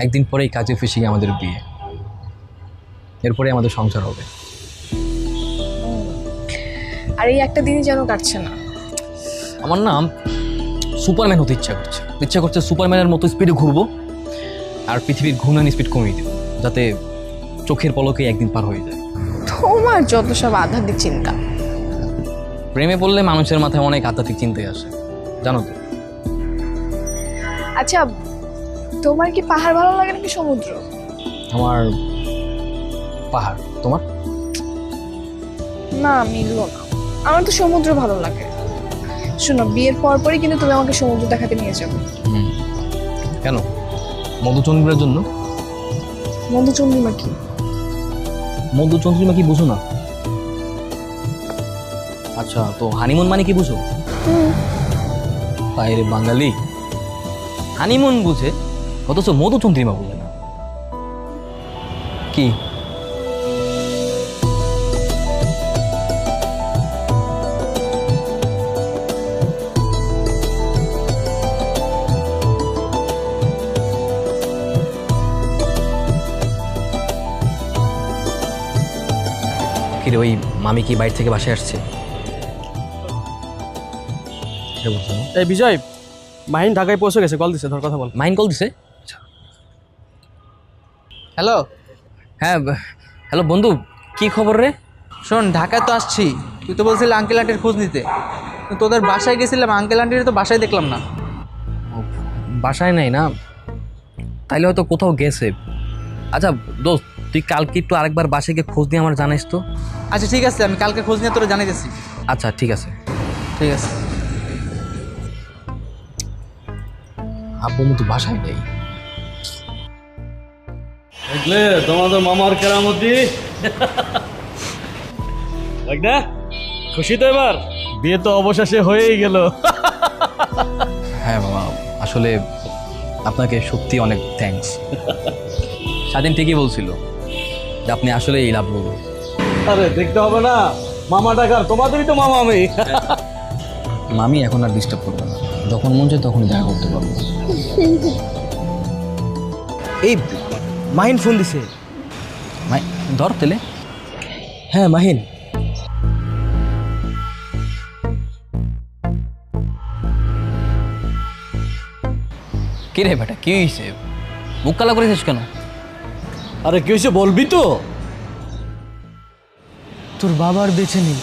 একদিন পরেই কাজে ফেসে গিয়ে আমাদের বিয়ে, এরপরে আমাদের সংসার হবে। আর এই একটা দিনই যেন কাটছে না। আমার নাম সুপারম্যান হতে ইচ্ছা করছে সুপারম্যানের মতো স্পিডে ঘুরবো, আর পৃথিবীর ঘূর্ণায়ন স্পিড কমিয়ে দেবো, যাতে চোখের পলকে একদিন পার হয়ে যায়। তোমার যত সব আধ্যাত্মিক চিন্তা। প্রেমে পড়লে মানুষের মাথায় অনেক আধ্যাত্মিক চিন্তাই আসে, জানো তো। আচ্ছা, তোমার কি পাহাড় ভালো লাগে নাকি সমুদ্র? আমার পাহাড়। তোমার? না, মিললো না। আমার তো সমুদ্র ভালো লাগে। শোনো, বিয়ের পরপরই কিন্তু তুমি আমাকে সমুদ্র দেখাতে নিয়ে যাবে। কেন? মধুচন্দ্রিমার জন্য? মধুচন্দ্রিমা কি? মধুচন্দ্রিমা কি বুঝো না? আচ্ছা, তো হানিমুন মানে কি বুঝো? তাই রে বাঙালি, হানিমুন বুঝে অথচ মধুচন্দ্রিমা বুঝে না। কি কিরে, ওই মামি কি বাইরে থেকে বাসায় আসছে? এই বিজয়, মাহিন ঢাকায় পৌঁছে গেছে, কল দিছে, ধর কথা বল। মাহিন কল দিছে? হ্যালো। হ্যাঁ হ্যালো বন্ধু, কি খবর রে? শোন, ঢাকায় তো আসছি, তুই তো বলছিলি আঙ্কেল আন্টির খোঁজ নিতে। তোদের বাসায় গেছিলাম, আঙ্কেল আন্টির তো বাসায় দেখলাম না। বাসায় নাই না? তাইলে হয়তো কোথাও গেছে। আচ্ছা দোস্ত, তুই কালকে একটু আরেকবার বাসায় গিয়ে খোঁজ দিয়ে আমার জানাইস তো। আচ্ছা ঠিক আছে, আমি কালকে খোঁজ নিয়ে তোরা জানাইতেছি। আচ্ছা ঠিক আছে। ঠিক আছে। আব্বু মতো বাসায় নেই। দেখলে তোমাদের মামার কেরামতি। দেখ না, খুশি তো এবার? বিয়ে তো অবশেষে হয়েই গেল। হ্যাঁ মামা, আসলে আপনাকে সত্যি অনেক থ্যাঙ্কস। স্বাধীন ঠিকই বলছিল যে আপনি আসলে এই লাভ করবো। আরে দেখতে হবে না, মামা ডাকার তোমাদেরই তো মামা আমি। মামি এখন আর ডিস্টার্ব করবে না, যখন মন চায় তখনই দেখা করতে পারবো। এই মাহিন ফোন দিছে। ধর তেলে। হ্যাঁ মাহিন। কি রে বেটা, কি হয়েছে? মুখ কালা করেছিস কেন? আরে কি হয়েছে বলবি তো? তোর বাবার বেঁচে নেই।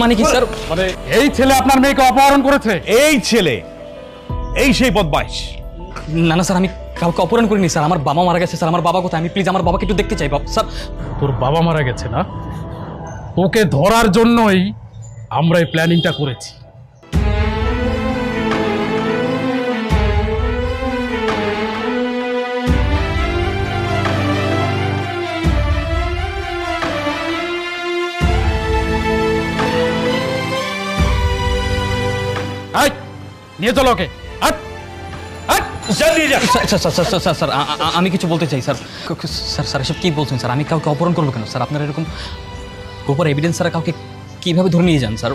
মানে কি স্যার? মানে এই ছেলে আপনার মেয়েকে অপহরণ করেছে? এই ছেলে, এই সেই বদমাইশ। না না স্যার, আমি কাউকে অপহরণ করিনি স্যার। আমার বাবা মারা গেছে স্যার। আমার বাবা কোথায়? আমি প্লিজ আমার বাবাকে একটু দেখতে চাই স্যার। তোর বাবা মারা গেছে না? তোকে ধরার জন্যই আমরা এই প্ল্যানিংটা করেছি। নিয়ে চলো ওকে। স্যার আমি কিছু বলতে চাই স্যার। স্যার স্যার এসব কী বলছেন স্যার? আমি কাউকে অপহরণ করবো কেন স্যার? আপনারা এরকম প্রপার এভিডেন্স ছাড়া কাউকে কীভাবে ধরে নিয়ে যান স্যার?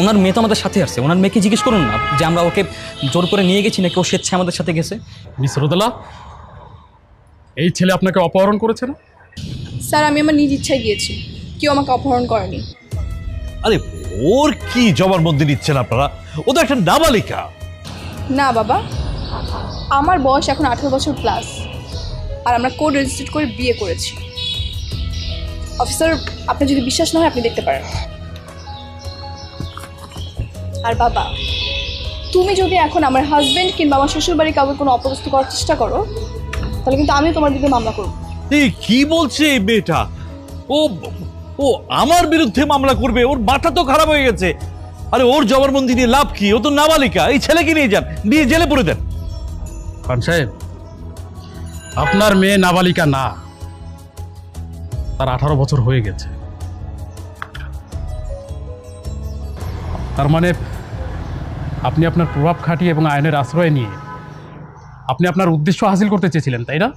ওনার মেয়ে তো আমাদের সাথে আসছে। ওনার মেয়েকে জিজ্ঞেস করুন না যে আমরা ওকে জোর করে নিয়ে গেছি নাকি ও স্বেচ্ছায় আমাদের সাথে গেছে। মিস রোদেলা, এই ছেলে আপনাকে অপহরণ করেছে না? স্যার আমি আমার নিজ ইচ্ছায় গিয়েছি, কেউ আমাকে অপহরণ করেনি। আরে ওর কি জবানবন্দি নিচ্ছেন আপনারা? ও তো একটা নাবালিকা। না বাবা, আমার বয়স এখন 18 বছর প্লাস, আর আমরা কোড রেজিস্টার্ড করে বিয়ে করেছি। অফিসার, আপনার যদি বিশ্বাস না হয় আপনি দেখতে পারেন। আর বাবা, তুমি যদি এখন আমার হাজবেন্ড কিংবা আমার শ্বশুরবাড়ি কাউকে কোনো অপদস্থ করার চেষ্টা করো, তাহলে কিন্তু আমি তোমার বিরুদ্ধে মামলা করব। এই কি বলছে এই মেয়েটা? ও ও আমার বিরুদ্ধে মামলা করবে? ওর মাথা তো খারাপ হয়ে গেছে। আরে ওর জবানবন্দি নিয়ে লাভ কি? ও তো নাবালিকা। এই ছেলেকে নিয়ে যান, নিয়ে জেলে পুরে দেন। খান সাহেব, আপনার মেয়ে নাবালিকা না, তার 18 বছর হয়ে গেছে। তার মানে আপনি আপনার প্রভাব খাটিয়ে এবং আইনের আশ্রয় নিয়ে আপনি আপনার উদ্দেশ্য হাসিল করতে চেয়েছিলেন, তাই না?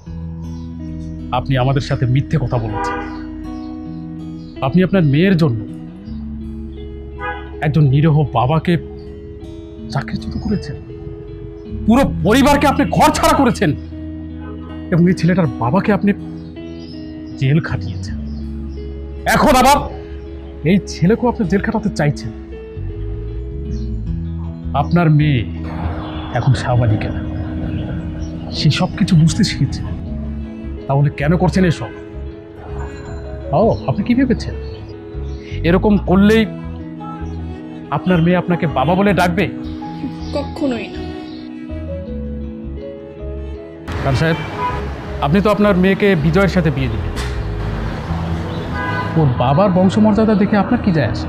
আপনি আমাদের সাথে মিথ্যে কথা বলেছেন। আপনি আপনার মেয়ের জন্য একজন নিরীহ বাবাকে চাকরিচ্যুত করেছেন, পুরো পরিবারকে আপনি ঘর ছাড়া করেছেন, এবং এই ছেলেটার বাবাকে আপনি জেল খাটিয়েছেন। এখন আবার এই ছেলেকেও আপনি জেল খাটাতে চাইছেন। আপনার মেয়ে এখন স্বাভাবিক না, সে সব কিছু বুঝতে শিখেছে। তাহলে কেন করছেন এসব? আপনি কি ভেবেছেন এরকম করলেই আপনার মেয়ে আপনাকে বাবা বলে ডাকবে? কখনোই না। খান সাহেব, আপনি তো আপনার মেয়েকে বিজয়ের সাথে বিয়ে দিবেন। ওর বাবার বংশমর্যাদা দেখে আপনার কি যায় আসে?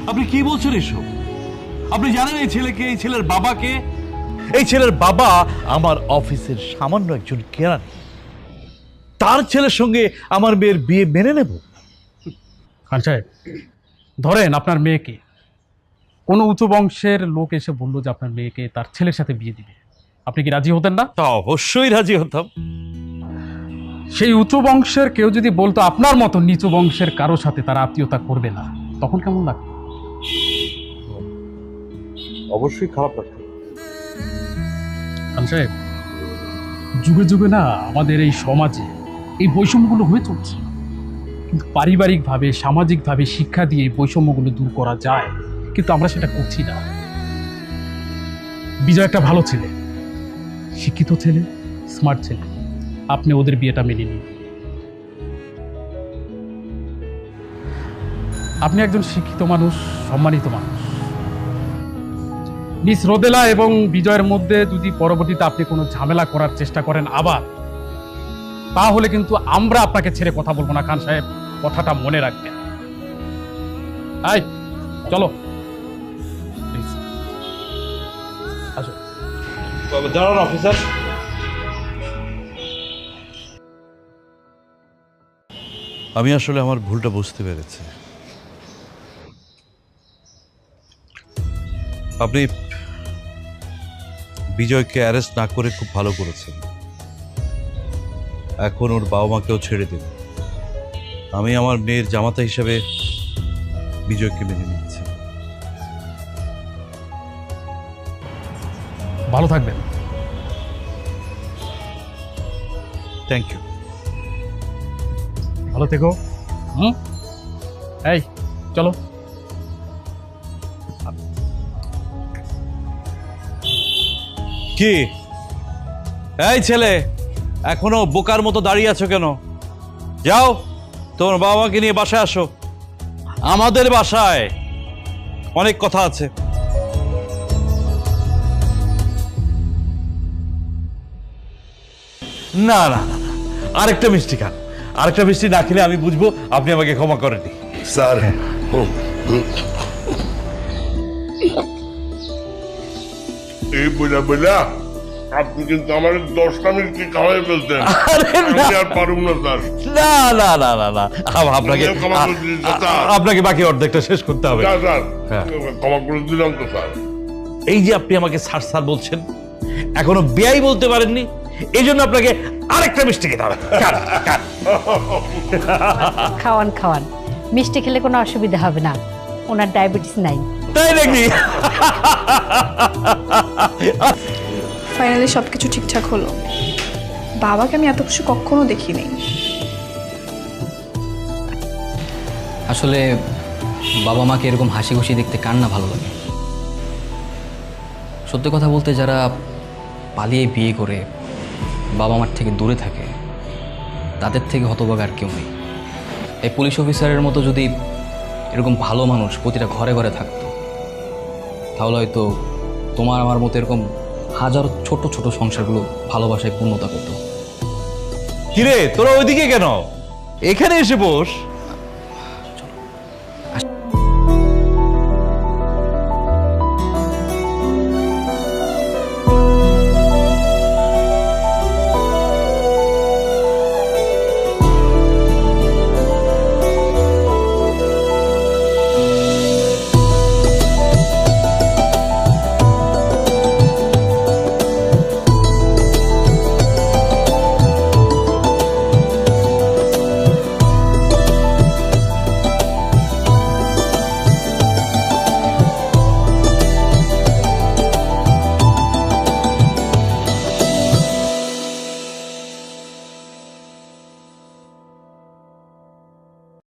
আপনি কি বলছেন এসব? আপনি জানেন এই ছেলেকে, এই ছেলের বাবাকে? এই ছেলের বাবা আমার অফিসের সামান্য একজন কেরানি। তার ছেলের সঙ্গে আমার মেয়ের বিয়ে মেনে নেব? খান সাহেব, ধরেন আপনার মেয়েকে কোনো উঁচু বংশের লোক এসে বললো যে আপনার মেয়েকে তার ছেলের সাথে বিয়ে দিবে, আপনি কি রাজি হতেন না? তা অবশ্যই রাজি হতাম। সেই উঁচু বংশের কেউ যদি বলতো আপনার মতো নিচু বংশের কারো সাথে তারা আত্মীয়তা করবে না, তখন কেমন লাগতো? অবশ্যই খারাপ লাগতো। খান সাহেব, যুগে যুগে না আমাদের এই সমাজে এই বৈষম্যগুলো হয়ে চলছে, কিন্তু পারিবারিকভাবে সামাজিকভাবে শিক্ষা দিয়ে এই বৈষম্যগুলো দূর করা যায়, কিন্তু আমরা সেটা করছি না। বিজয় একটা ভালো ছেলে, শিক্ষিত ছেলে, স্মার্ট ছেলে, আপনি ওদের বিয়েটা মেনে নিন। আপনি একজন শিক্ষিত মানুষ, সম্মানিত মানুষ। মিস রোদেলা এবং বিজয়ের মধ্যে যদি পরবর্তীতে আপনি কোনো ঝামেলা করার চেষ্টা করেন আবার, তাহলে কিন্তু আমরা আপনাকে ছেড়ে কথা বলবো না। খান সাহেব, কথাটা মনে রাখবেন। আই চলো, প্লিজ আসো। দাঁড়ান অফিসার। আমি আসলে আমার ভুলটা বুঝতে পেরেছি। আপনি বিজয়কে অ্যারেস্ট না করে খুব ভালো করেছেন। এখন ওর বাবা মাকেও ছেড়ে দিন। আমি আমার মেয়ের জামাতা হিসেবে বিজয়কে মেনে নিচ্ছি। ভালো থাকবেন। Thank you. ভালো থেকো। এই চলো। কি এই ছেলে, এখনো বোকার মতো দাঁড়িয়ে আছো কেন? যাও, তোমার বাবা মাকে নিয়ে বাসায় আসো। আমাদের বাসায় অনেক কথা আছে। না না না, আরেকটা মিষ্টি খান। আরেকটা মিষ্টি না খেলে আমি বুঝবো আপনি আমাকে ক্ষমা করেননি। স্যার, এই বইলা আপনি কিন্তু আমার 10টা মিনিট খাওয়াই ফেলতেন। আমি আর পারুম না স্যার। না না না না না, আপনাকে বাকি অর্ধেকটা শেষ করতে হবে। ক্ষমা করে দিলাম তো স্যার। এই যে আপনি আমাকে স্যার স্যার বলছেন, এখনো বেয়াই বলতে পারেননি, এই জন্য আপনাকে আরেকটা মিষ্টি খেতে হবে। খাওয়ান খাওয়ান, মিষ্টি খেলে কোনো অসুবিধা হবে না, ওনার ডায়াবেটিস নাই। তাই নাকি? ফাইনালি সবকিছু ঠিকঠাক হলো। বাবাকে আমি এত খুশি কখনো দেখিনি। আসলে বাবা মাকে এরকম হাসি খুশি দেখতে কার না ভালো লাগে। সত্যি কথা বলতে, যারা পালিয়ে বিয়ে করে বাবা মার থেকে দূরে থাকে, তাদের থেকে হতভাগা আর কেউ নেই। এই পুলিশ অফিসারের মতো যদি এরকম ভালো মানুষ প্রতিটা ঘরে ঘরে থাকতো, তাহলে হয়তো তোমার আমার মতো এরকম হাজার ছোট ছোট সংসারগুলো ভালোবাসায় পূর্ণতা পেত। কিরে, তোরা ওইদিকে কেন? এখানে এসে বস।